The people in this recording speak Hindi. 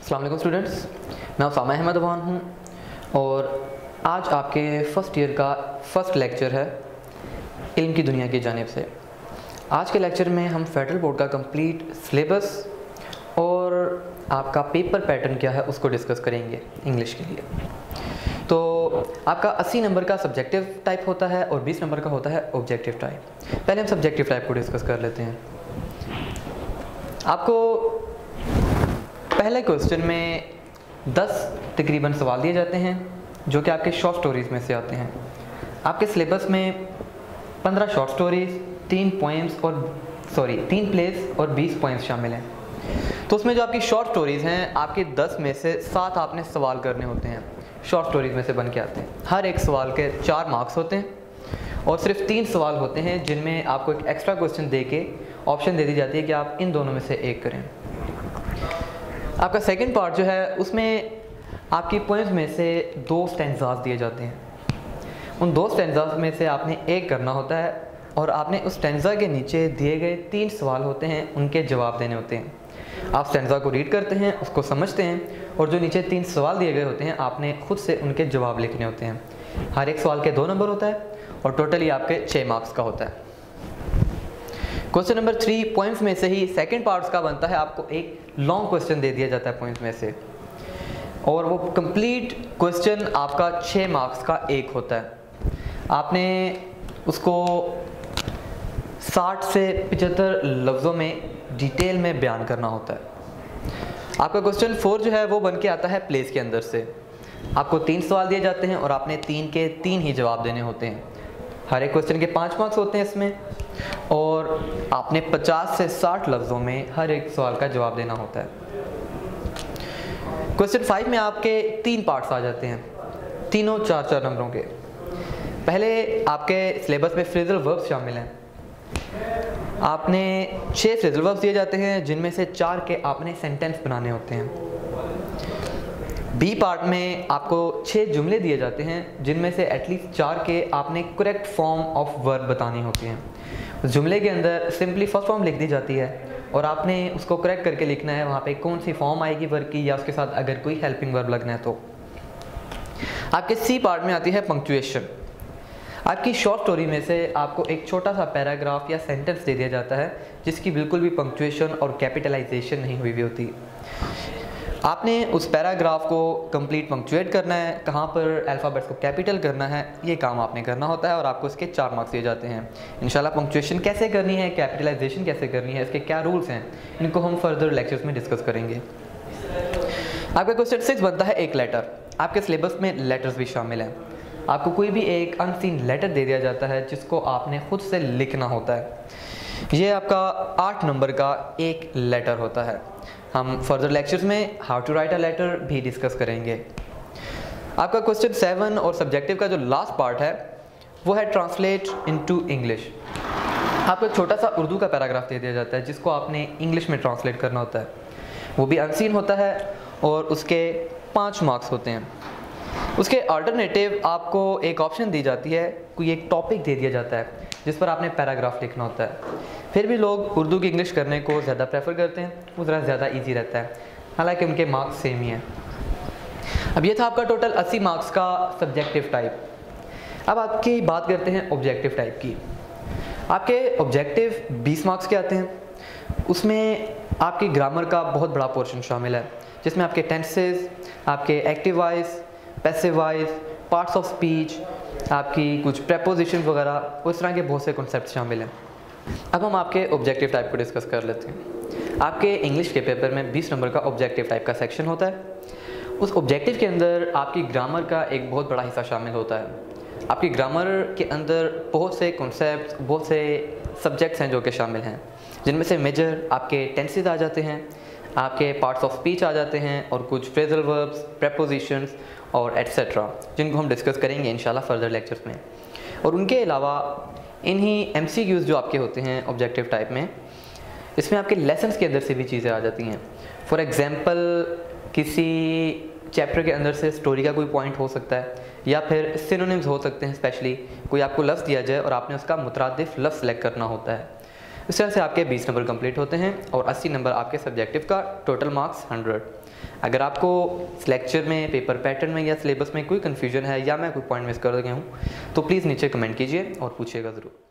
अस्सलाम वालेकुम स्टूडेंट्स, मैं उसामा अहमद अवान हूँ और आज आपके फ़र्स्ट ईयर का फ़र्स्ट लेक्चर है इल्म की दुनिया की जानिब से। आज के लेक्चर में हम फेडरल बोर्ड का कंप्लीट सिलेबस और आपका पेपर पैटर्न क्या है उसको डिस्कस करेंगे इंग्लिश के लिए। तो आपका 80 नंबर का सब्जेक्टिव टाइप होता है और 20 नंबर का होता है ऑब्जेक्टिव टाइप। पहले हम सब्जेक्टिव टाइप को डिस्कस कर लेते हैं। आपको पहले क्वेश्चन में 10 तकरीबन सवाल दिए जाते हैं जो कि आपके शॉर्ट स्टोरीज़ में से आते हैं। आपके सिलेबस में 15 शॉर्ट स्टोरीज़, 3 प्लेस और 20 पॉइंट्स शामिल हैं। तो उसमें जो आपकी शॉर्ट स्टोरीज़ हैं, आपके 10 में से 7 आपने सवाल करने होते हैं, शॉर्ट स्टोरीज़ में से बन के आते हैं। हर एक सवाल के 4 मार्क्स होते हैं और सिर्फ 3 सवाल होते हैं जिनमें आपको एक एक्स्ट्रा क्वेश्चन दे के ऑप्शन दे दी जाती है कि आप इन दोनों में से एक करें। आपका सेकंड पार्ट जो है उसमें आपकी पोएम्स में से 2 स्टैंजास दिए जाते हैं। उन 2 स्टैंजास में से आपने एक करना होता है और आपने उस स्टैंजा के नीचे दिए गए 3 सवाल होते हैं, उनके जवाब देने होते हैं। आप स्टैंजा को रीड करते हैं, उसको समझते हैं और जो नीचे 3 सवाल दिए गए होते हैं आपने खुद से उनके जवाब लिखने होते हैं। हर एक सवाल के 2 नंबर होता है और टोटली आपके 6 मार्क्स का होता है। क्वेश्चन नंबर 3 पॉइंट्स में से ही सेकंड पार्ट्स का बनता है। आपको एक लॉन्ग क्वेश्चन दे दिया जाता है पॉइंट्स में से और वो कंप्लीट क्वेश्चन आपका 6 मार्क्स का एक होता है। आपने उसको 60 से 75 लफ्ज़ों में डिटेल में बयान करना होता है। आपका क्वेश्चन 4 जो है वो बन के आता है प्लेस के अंदर से। आपको 3 सवाल दिए जाते हैं और आपने 3 के 3 ही जवाब देने होते हैं। हर एक क्वेश्चन के 5 मार्क्स होते हैं इसमें और आपने 50 से 60 लफ्ज़ों में हर एक सवाल का जवाब देना होता है। क्वेश्चन 5 में आपके 3 पार्ट्स आ जाते हैं, तीनों 4-4 नंबरों के। पहले आपके सिलेबस में फ्रेजल वर्ब्स शामिल हैं। आपने 6 फ्रेजल वर्ब्स दिए जाते हैं जिनमें से 4 के आपने सेंटेंस बनाने होते हैं। बी पार्ट में आपको 6 जुमले दिए जाते हैं जिनमें से एटलीस्ट 4 के आपने करेक्ट फॉर्म ऑफ वर्ब बतानी होती हैं। उस जुमले के अंदर सिंपली फर्स्ट फॉर्म लिख दी जाती है और आपने उसको करेक्ट करके लिखना है वहाँ पे कौन सी फॉर्म आएगी वर्ब की या उसके साथ अगर कोई हेल्पिंग वर्ब लगना है तो। आपके सी पार्ट में आती है पंक्चुएशन। आपकी शॉर्ट स्टोरी में से आपको एक छोटा सा पैराग्राफ या सेंटेंस दे दिया जाता है जिसकी बिल्कुल भी पंक्चुएशन और कैपिटलाइजेशन नहीं हुई होती। आपने उस पैराग्राफ को कंप्लीट पंक्चुएट करना है, कहाँ पर अल्फ़ाबेट्स को कैपिटल करना है, ये काम आपने करना होता है और आपको इसके 4 मार्क्स दिए जाते हैं। इंशाल्लाह पंक्चुएशन कैसे करनी है, कैपिटलाइजेशन कैसे करनी है, इसके क्या रूल्स हैं, इनको हम फर्दर लेक्चर्स में डिस्कस करेंगे। आपका क्वेश्चन 6 बनता है एक लेटर। आपके सिलेबस में लेटर्स भी शामिल हैं। आपको कोई भी एक अनसीन लेटर दे दिया जाता है जिसको आपने खुद से लिखना होता है। ये आपका 8 नंबर का एक लेटर होता है। हम फर्दर लेक्चर्स में how to write a letter भी डिस्कस करेंगे। आपका क्वेश्चन 7 और सब्जेक्टिव का जो लास्ट पार्ट है वो है ट्रांसलेट इनटू इंग्लिश। आपको छोटा सा उर्दू का पैराग्राफ दे दिया जाता है जिसको आपने इंग्लिश में ट्रांसलेट करना होता है। वो भी अनसीन होता है और उसके 5 मार्क्स होते हैं। उसके अल्टरनेटिव आपको एक ऑप्शन दी जाती है, कोई एक टॉपिक दे दिया जाता है जिस पर आपने पैराग्राफ लिखना होता है। फिर भी लोग उर्दू की इंग्लिश करने को ज़्यादा प्रेफर करते हैं, वो ज़्यादा इजी रहता है, हालांकि उनके मार्क्स सेम ही हैं। अब ये था आपका टोटल 80 मार्क्स का सब्जेक्टिव टाइप। अब आपकी बात करते हैं ऑब्जेक्टिव टाइप की। आपके ऑब्जेक्टिव 20 मार्क्स के आते हैं। उसमें आपकी ग्रामर का बहुत बड़ा पोर्शन शामिल है जिसमें आपके टेंसेस, आपके active voice, passive voice, parts of speech, आपकी कुछ प्रेपोजिशन वगैरह, उस तरह के बहुत से कॉन्सेप्ट शामिल हैं। अब हम आपके ऑब्जेक्टिव टाइप को डिस्कस कर लेते हैं। आपके इंग्लिश के पेपर में 20 नंबर का ऑब्जेक्टिव टाइप का सेक्शन होता है। उस ऑब्जेक्टिव के अंदर आपकी ग्रामर का एक बहुत बड़ा हिस्सा शामिल होता है। आपकी ग्रामर के अंदर बहुत से कॉन्सेप्ट, बहुत से सब्जेक्ट्स हैं जो कि शामिल हैं, जिनमें से मेजर आपके टेंसेस आ जाते हैं, आपके पार्ट्स ऑफ स्पीच आ जाते हैं और कुछ फ्रेजल वर्ब्स, प्रेपोजिशंस और एट्सेट्रा, जिनको हम डिस्कस करेंगे इंशाल्लाह फर्दर लेक्चर्स में। और उनके अलावा इन्हीं MCQs जो आपके होते हैं ऑब्जेक्टिव टाइप में, इसमें आपके लेसन्स के अंदर से भी चीज़ें आ जाती हैं। फॉर एग्जांपल किसी चैप्टर के अंदर से स्टोरी का कोई पॉइंट हो सकता है या फिर सिनोनिम्स हो सकते हैं। स्पेशली कोई आपको लफ्ज़ दिया जाए और आपने उसका मुतरादिफ लफ्ज़ सेलेक्ट करना होता है। इस तरह से आपके 20 नंबर कंप्लीट होते हैं और 80 नंबर आपके सब्जेक्टिव का, टोटल मार्क्स 100। अगर आपको इस लेक्चर में, पेपर पैटर्न में या सिलेबस में कोई कन्फ्यूजन है या मैं कोई पॉइंट मिस कर गया हूँ तो प्लीज़ नीचे कमेंट कीजिए और पूछिएगा ज़रूर।